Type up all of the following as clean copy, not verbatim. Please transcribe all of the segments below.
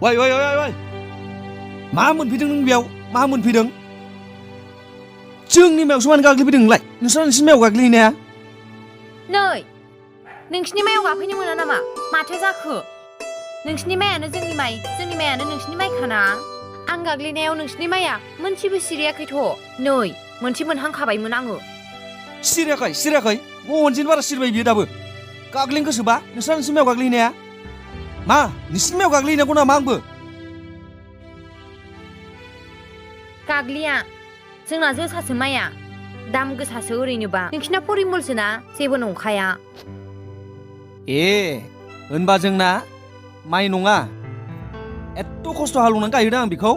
ओइ मा मोनफैदों नों बेयाव मा मोनफैदों जोंनि मायावसो मानो गाग्लिफैदों नोंलाय नोंसिनि मायाव गाग्लिहैनाया नै नोंसिनि मायाव गाफैनो मोना नामा माथो जाखो नोंसिनि मायानो जोंनि मायानो नोंसिनि माइखाना आं गाग्लिनायाव नोंसिनि माया मोनसेबो सिरियाखैथ' नै मोनसे मोनहांखाबायमोन आङो सिरियाखै मोनसेनि बारा सिरिबाय बियो दाबो गाग्लिनो गोसोबा नोंसिनि मायाव गाग्लिहैनाया मा नोंसिनि मायाव गाग्लिहैनांगौ नामा आंबो गाग्लिया जोंना जोसासो माइया दाम गोसासो ओरैनोबा नोंसिना परिमलसो ना जेबो नंखाया होनबा जोंना माइ नङा एत्त' खस्थ' हालौनानै गायहोदों आं बेखौ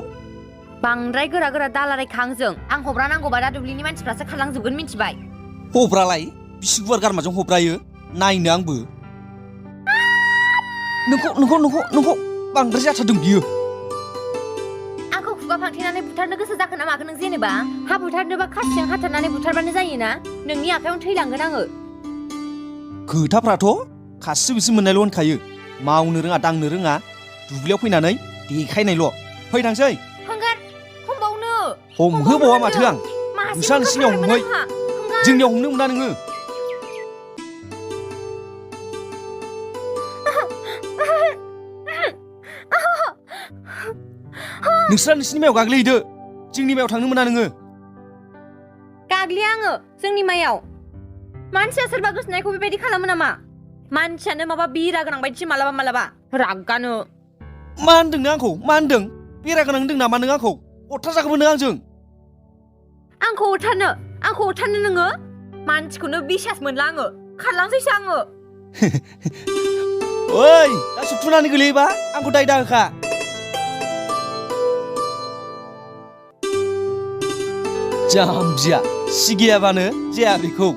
बांद्राय गोरा दालारायखा आंजों आं हब्रा नांगौबा दा दुब्लिनि मानसिफ्रासो खारलांजोबगोन मिथिबाय हब्रालाय बिसि गुवार गारमाजों हब्रायो नायनो आंबो नोंखौ बांद्राय जाथारदों बियो आंखौ खुगा फांथेनानै बुथारनो गोसो जाखो ना माखो नों जेनेबा हा बुथारनोबा खासिजों हाथारनानै बुथारबानो जायोना नोंनि आखायावनो थैलांगोन आङो खोथाफ्राथ' खासि बिसि मोननायल' होनखायो मावनो रोङा दांनो रोङा दुब्लियाव फैनानै देखायनायल' फै थांसै हमबावनो हमहोबावा माथो आं नोंसिनियाव हमहै जोंनियाव हमनो मोना नोङो नोंसिनि मायाव गाग्लिहैदो जोंनि मायाव थांनो मोना नोङो गाग्लिया आङो जोंनि मायाव मानसिया सोरबा गोसोनायखौ बेबायदि खालामो नामा मानसियानो माबा बिरा गोनां बायदि मालाबा रागानो मा होनदों नों आंखौ मा होनदों बेरा गोनां होनदों नामा नों आंखौ अरथार जागौमोन नों आंजों आंखौ अरथारनो नोङो मानसिखौनो बिसास मोनला आङो खारलांसैसो आङो ओइ दा सुथुनानै गोलैयोबा आंखौ दाय दाहोखा जाम्बिया सिगियाबानो जाया बेखौ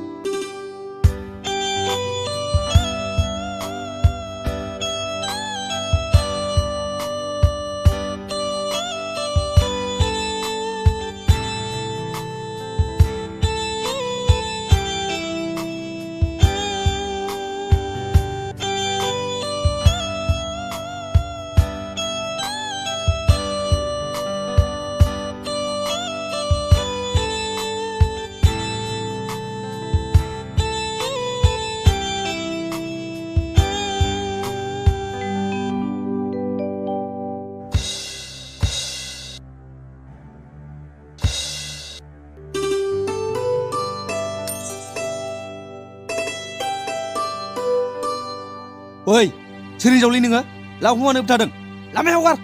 ओइ सोर हिनजावलै नोङो लावखौ मानो बुथारदों लामायाव हगार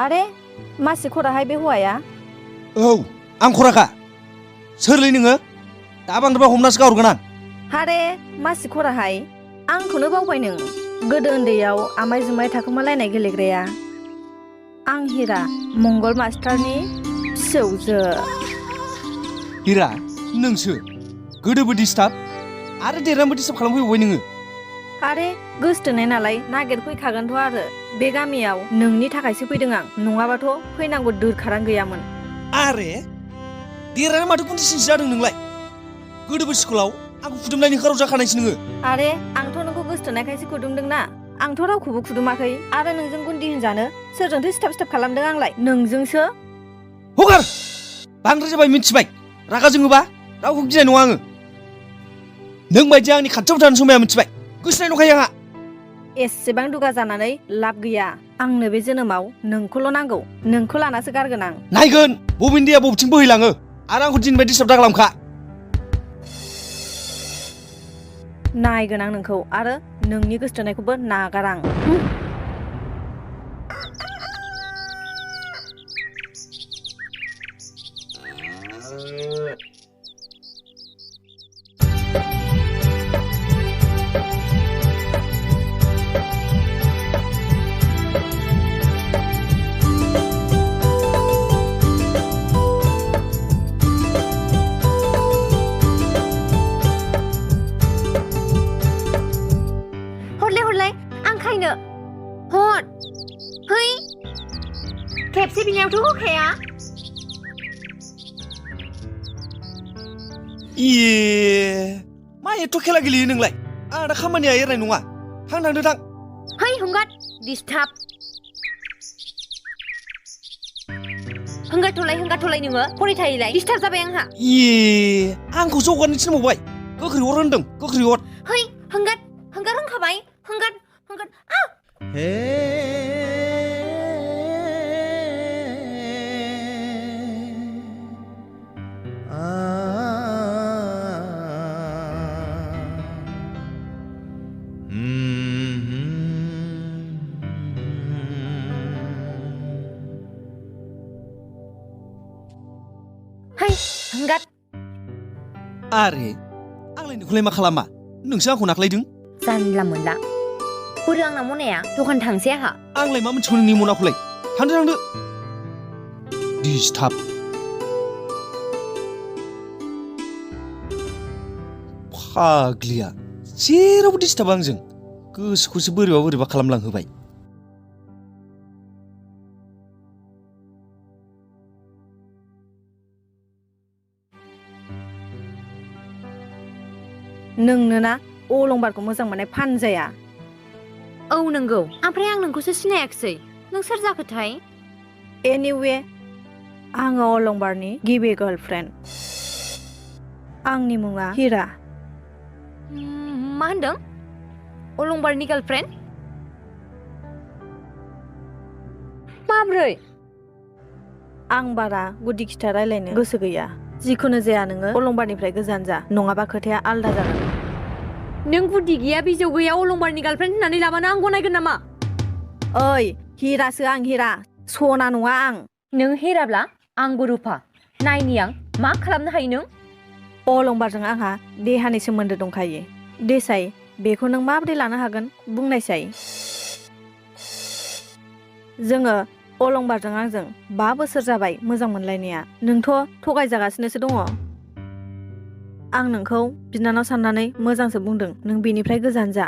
आरे मासि खराहाय बे हौवाया औ आं खराखा सोरलै नोङो दा बांद्राय हमनासो गावहरगोन आं हारे मासि खराहाय आंखौनो बावबाय नों गोदो उन्दैयाव आमाय जुमाय थाखोमालायनाय गेलेग्राया आं हिरा मंगल मास्टारनि फिसौजो हिरा नोंसो गोदोबो डिस्टार्ब आरो देरनानैबो डिस्टार्ब खालामफैबावबाय नोङो आरे गोसथोनाय नालाय नागिरफैखागोनथ' आरो बे गामियाव नोंनि थाखायसो फैदों आं नङाबाथ' फैनांगौ दोरखारानो गैयामोन आरे देरनानै माथो गुन्थिसिनसो जादों नोंलाय गोदोबो स्कुलाव आंखौ खुदुमनायनि खाराव जाखानायसो नोङो आरे आंथ' नोंखौ गोसथोनायखायसो खुदुमदोंना आंथ' रावखौबो खुदुमाखै आरो नोंजों गुन्दि होनजानो सोरजोंथो सिथाब खालामदों आंलाय नोंजोंसो हगार बांद्राय जाबाय मिथिबाय रागा जोङोबा रावखौ गिनाय नङा आङो नों बायदि आंनि खाथियाव थानो समाया मिथिबाय गोसोनाय नंखायो आंहा एसेबां दुगा जानानै लाब गैया आंनो बे जोनोमाव नोंखौल' नांगौ नोंखौ लानासो गारगोन आं नायगोन बबेनि दैया बबेथिं बोहैलाङो आरो आंखौ दिनै बायदि डिस्टार्ब दाखालामखा नायगोन आं नोंखौ आरो नोंनि गोसथोनायखौबो नागार आं खेबसे बिनायावथ' होखाया मा एथ' खेला गेलेयो नोंलाय आंहा दा खामानिया एरनाय नङा थांदो थां है हंगार डिस्टार्ब हंगारथ'लाय नोङो फरायथायलाय डिस्टार्ब जाबाय आंहा आंखौ जौगानो थिनबावबाय गोख्रै हर होनदों गोख्रै हर है हंगार होनखाबाय हंगार हंगार आरे आंलाय नोंखौलाय मा खालामा नोंसो आंखौ नाख्लायदों जानला मोनला बोरो आंना मनाया दखान थांसै आंहा आंलाय मा मोनथिगौ नोंनि मनाखौलाय थांदो डिस्टार्ब फाग्लिया जेरावबो डिस्टार्ब आंजों गोसोखौसो बोरैबा खालामलांहोबाय नोंनो ना अलंबारखौ मोजां मोननाय फानजाया औ नंगौ ओमफ्राय आं नोंखौसो सिनायाखिसै नों सोर जाखोथाय एनिवे आङो अलंबारनि गिबि गार्लफ्रेन्ड आंनि मुङा हिरा मा होनदों अलंबारनि गार्लफ्रेन्ड माब्रै आं बारा गुदि खिथा रायलायनो गोसो गैया जिखुनु जाया नोङो अलंबारनिफ्राय गोजान जा नङाबा खोथाया आलदा जागोन नों गुदि गैया बिजौ गैया अलंबारनि गार्लफ्रेन्ड होननानै लाबानो आं गनायगोन नामा ओइ हिरासो आं हिरा सना नङा आं नों हेराब्ला आंबो रुफा नायनि आं मा खालामनो हायो नों अलंबारजों आंहा देहानि सोमोन्दो दंखायो देसाई बेखौ नों माबोरै लानो हागोन बुंनायसाय जोङो अलंबारजों आंजों 5 बोसोर जाबाय मोजां मोनलायनाया नोंथ' थगायजागासिनोसो दङ आं नोंखौ बिनानाव साननानै मोजांसो बुंदों नों बेनिफ्राय गोजान जा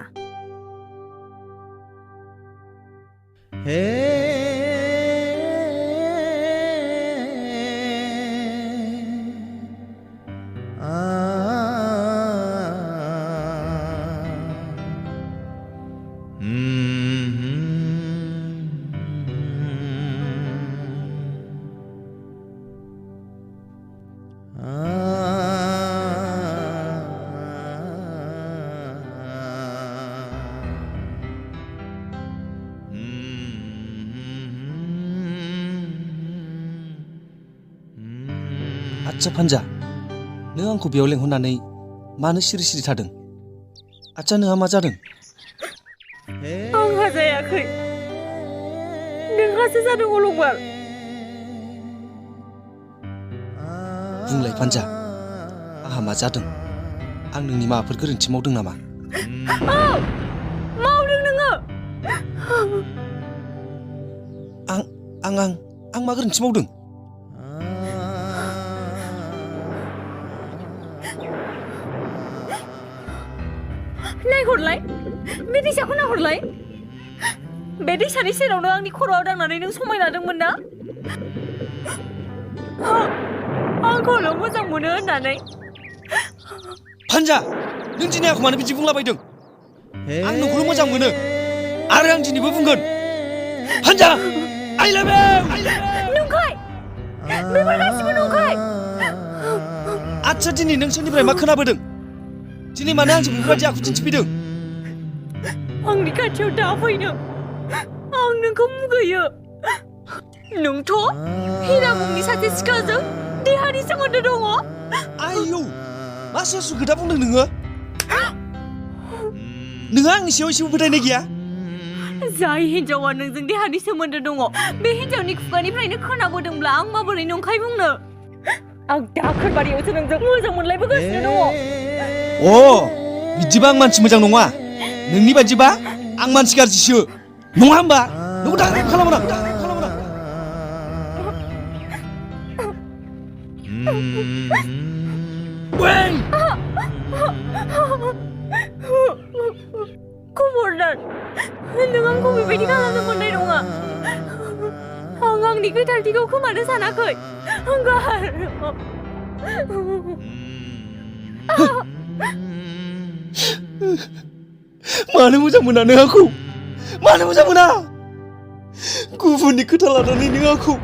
आच्छा फानजा नों आंखौ बेयाव लेंहरनानै मानो सिरि थादों आच्छा नोंहा मा जादों आंहा जायाखै नोंहासो जादों अलंबार बुंलाय फानजा आंहा मा जादों आं नोंनि माबाफोर गोरोन्थि मावदों नामा मावदों नोङो आं मा गोरोन्थि मावदों नायहरलाय बे दैसाखौ नाहरलाय बे दैसानि सेरावनो आंनि खर'आव दांनानै नों समायलादोंमोन ना आंखौल' मोजां मोनो होननानै फानजा नों दिनै आंखौ मानो बिदि बुंलाबायदों आं नोंखौल' मोजां मोनो आरो आं दिनैबो बुंगोन फानजा I love you नंखाय बेफोर गासिबो नंखाय आच्छा दिनै नों सोरनिफ्राय मा खोनाबोदों दिनै मानो आंजों बेफोरबायदि आखु दिन्थिफैदों आंनि खाथियाव दा फैनो आं नोंखौ मुगैयो नोंथ' हिरा मुंनि सासे सिख्लाजों देहानि सोमोन्दो दङ आयौ मा सु खोथा बुंदों नोङो नोंहा आंनि सायाव एसेबो फोथायनाय गैया जाय हिन्जावा नोंजों देहानि सोमोन्दो दङ बे हिन्जावनि खुगानिफ्रायनो खोनाबोदोंब्ला आं माबोरै नंखाय बुंनो आं दाखोरबारियावसो नोंजों मोजां मोनलायबोगासिनो दङ बिदिबा आं मानसि मोजां नङा नोंनि बायदिबा आं मानसि गाज्रिसो नङा होमबा नोंखौ दा खालामो खबरदार नों आंखौ बेबायदि खालामनो मोननाय नङा आं आंनि गोथारथिखौ खोमानो सानाखै मानो मोजां मोना नों आंखौ मानो मोजां मोना गुबुननि खोथा लानानै नों आंखौ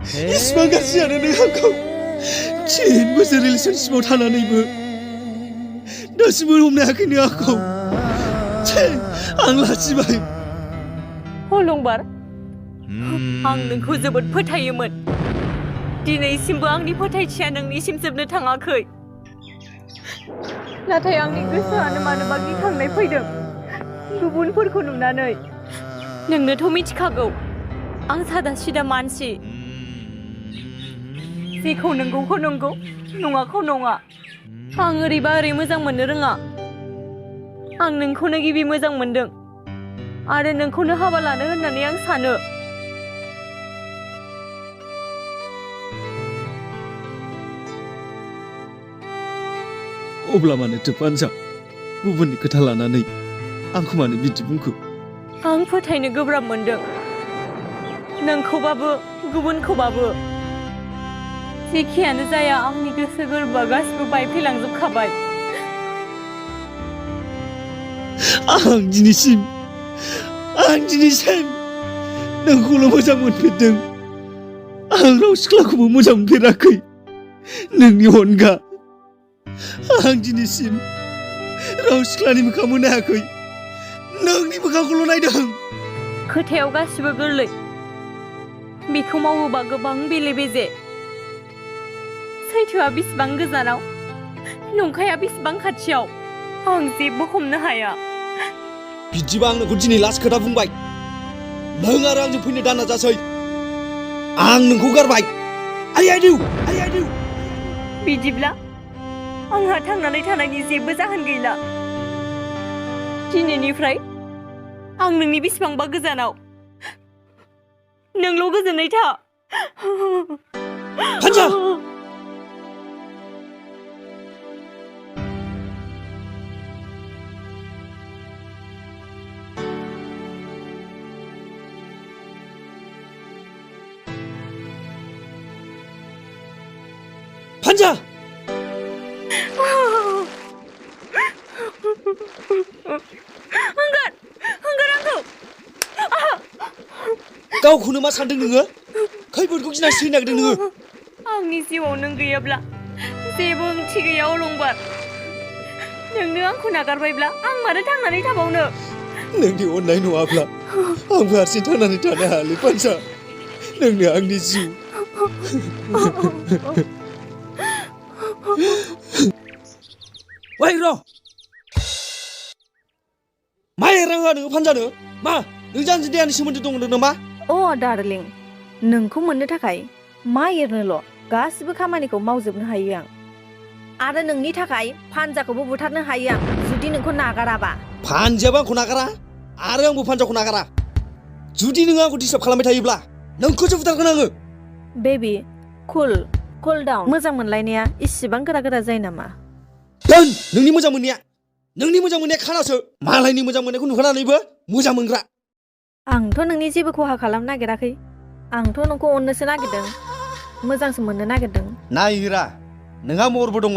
इसिबां गाज्रियानो नों आंखौ 10 बोसोर रिलेसनशिपआव थानानैबो दासिमबो हमनो हायाखै नों आंखौ आं लाजिबाय अलंबार आं नोंखौ जोबोद फोथायोमोन दिनैसिमबो आंनि फोथायथिया नोंनिसिम जोबनो थाङाखै नाथाय आंनि गोसोआनो मानोबा गिखांनाय फैदों गुबुनफोरखौ नुनानै नोंनोथ' मिथिखागौ आं सादा सिदा मानसि जेखौ नंगौखौ नंगौ नङाखौ नङा आं ओरैबा ओरै मोजां मोननो रोङा आं नोंखौनो गिबि मोजां मोनदों आरो नोंखौनो हाबा लानो होननानै आं सानो अब्ला मानोथो पान्जा गुबुननि खोथा लानानै आंखौ मानो बिदि बुंखो आं फोथायनो गोब्राब मोनदों नोंखौबाबो गुबुनखौबाबो जेखियानो जाया आंनि गोसो गोरबोआ गासिबो बायफ्लेलांजोबखाबाय आं दिनैसिम नोंखौल' मोजां मोनफेरदों आं राव सिख्लाखौबो मोजां मोनफेराखै नोंनि अनगा आं दिनैसिम राव सिख्लानि मोखां मोननो हायाखै नोंनि मोखांखौल' नायदों खोथायाव गासिबो गोरलै बेखौ मावोबा गोबां बेले बेजे सैथोआ बेसेबां गोजानाव नंखाया बेसेबां खाथियाव आं जेबो हमनो हाया बिदिबा आं नोंखौ दिनै लास्ट खोथा बुंबाय नों आरो आंजों फैनो दाना जासै आं नोंखौ गारबाय I do बिदिब्ला आंहा थांनानै थानायनि जेबो जाहोन गैला दिनैनिफ्राय आं नोंनि बेसेबांबा गोजानाव नोंल' गोजोनै था पान्जा पान्जा हंगार आंखौ गावखौनो मा सानदों नोङो खैफोदखौ गिनानै थैनो नागिरदों नोङो आंनि जिउआव नों गैयाब्ला जेबो ओंथि गैया अलंबार नोंनो आंखौ नागारबायब्ला आं मानो थांनानै थाबावनो नोंनि अननाय नङाब्ला आंबो हारसिं थांनानै थानो हायालै पान्जा नोंनो आंनि जिउ र' मा एरां होआ नोङो पान्जानो मा नोंजों आंजों देहानि सोमोन्दो दं होनदों नामा डार्लिं नोंखौ मोननो थाखाय मा एरनोल' गासिबो खामानिखौ मावजोबनो हायो आं आरो नोंनि थाखाय पान्जाखौबो बुथारनो हायो आं जुदि नोंखौ नागाराबा पान्जायाबो आंखौ नागारा आरो आंबो पान्जाखौ नागारा जुदि नोङो आंखौ डिस्टार्ब खालामबाय थायोब्ला नोंखौसो बुथारगोन आङो बेबि कुल डाउन मोजां मोनलायनाया इसिबां गोरा जायो नामा दोन नोंनि मोजां मोननाया खानासो मालायनि मोजां मोननायखौ नुखानानैबो मोजां मोनग्रा आंथ' नोंनि जेबो खहा खालामनो नागिराखै आंथ' नोंखौ अननोसो नागिरदों मोजांसो मोननो नागिरदों नाय हिरा नोंहा महरबो दङ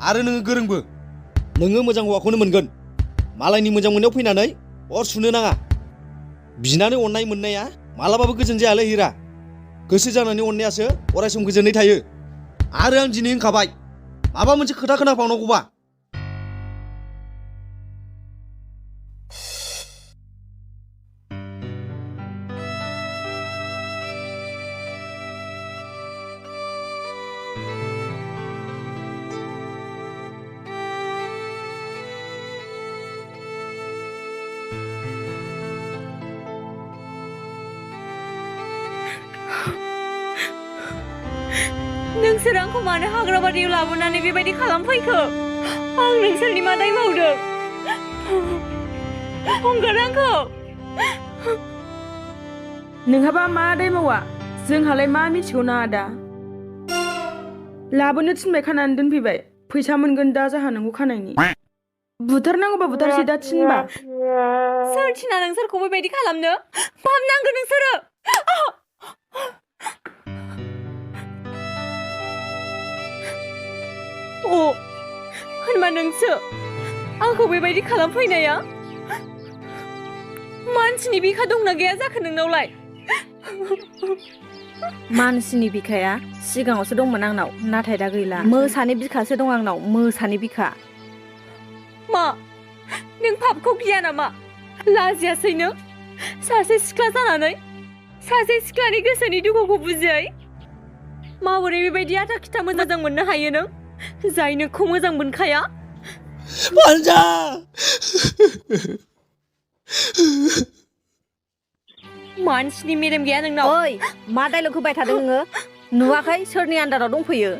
आरो नोङो गोरोंबो नोङो मोजां हौवाखौनो मोनगोन मालायनि मोजां मोननायाव फैनानै अर सुनो नाङा बिनानै अननाय मोननाया मालाबाबो गोजोन जायालै हिरा गोसो जानानै अननायासो अरायसम गोजोनै थायो आरो आं दिनै होनखाबाय माबा मोनसे खोथा खोनाबावनांगौबा नोंसोर आंखौ मानो हाग्राबारियाव लाबोनानै बेबायदि खालामफैखो आं नोंसोरनि मा दाय मावदों हंगार आंखौ नोंहाबा मा दाय मावा जोंहालाय मा मिथिगौ ना आदा लाबोनो थिनबाय खानानै दोनफैबाय फैसा मोनगोन दा जाहा नोंखौ खानायनि बुथारनांगौबा बुथारसै दा थिनबा सोर थिना नोंसोरखौ बेबायदि खालामनो फाहामनांगौ नोंसोरो होनबा नोंसो आंखौ बेबायदि खालामफैनाया मानसिनि बिखा दंना गैया जाखो नोंनावलाय मानसिनि बिखाया सिगाङावसो दंमोन आंनाव नाथाय दा गैला मोसानि बिखासो दं आंनाव मोसानि बिखा मा नों पापखौ गिया नामा लाजियासै नों सासे सिख्ला जानानै सासे सिख्लानि गोसोनि दुखुखौ बुजियै माबोरै बेबायदि आथा खिथा मोजां मोननो हायो नों जाय नोंखौ मोजां मोनखाया पान्जा मानसिनि मेलेम गैया नोंनाव ओइ मा डायलग होबाय थादों नोङो नुवाखै सोरनि आन्दाराव दंफैयो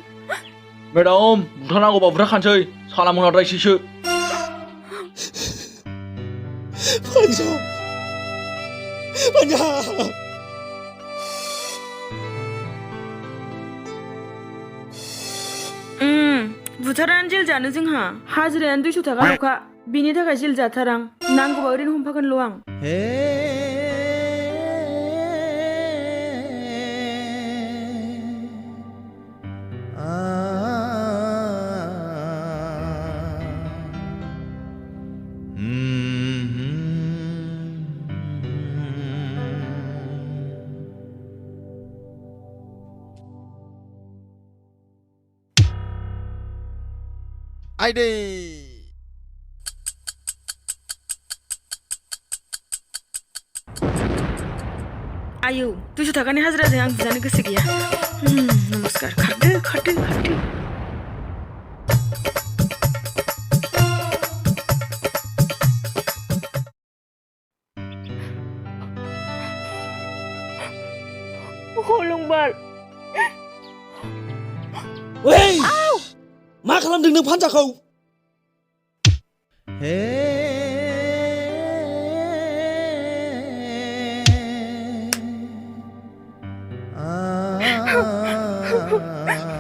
मेडाम बुथारनांगौबा बुथारखानोसै साला मोनाद्रायसैसो पान्जा पान्जा बुथारनानै जेल जानो जोंहा हाजिरायानो 200 थाखाल'खा बिनि थाखाय जेल जाथारां नांगौबा ओरैनो हमफागोनल' आं आइदै आयौ 200 थाखानि हाजिराजों आं बुजानो गोसो गैया नमस्कार खारदो अलंबार ओइ मा खालामदों नों पान्जाखौ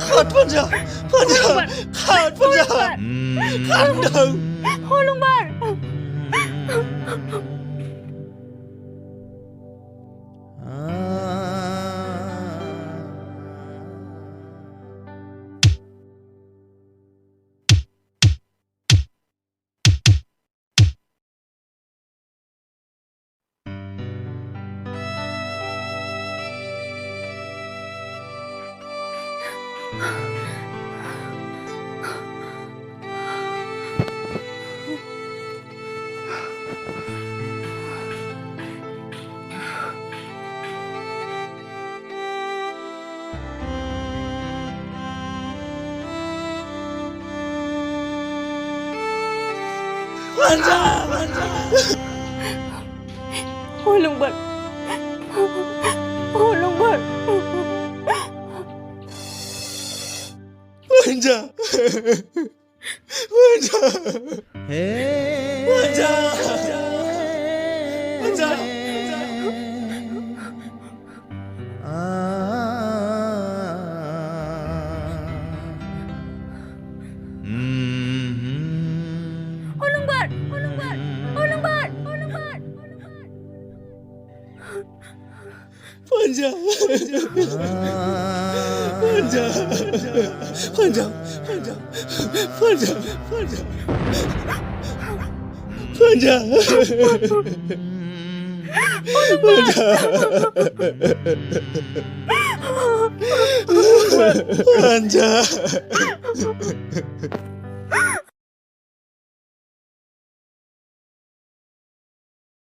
खाट पान्जा खाट पान्जा खाट अलंबार पान्जा अलंबार पान्जा पान्जा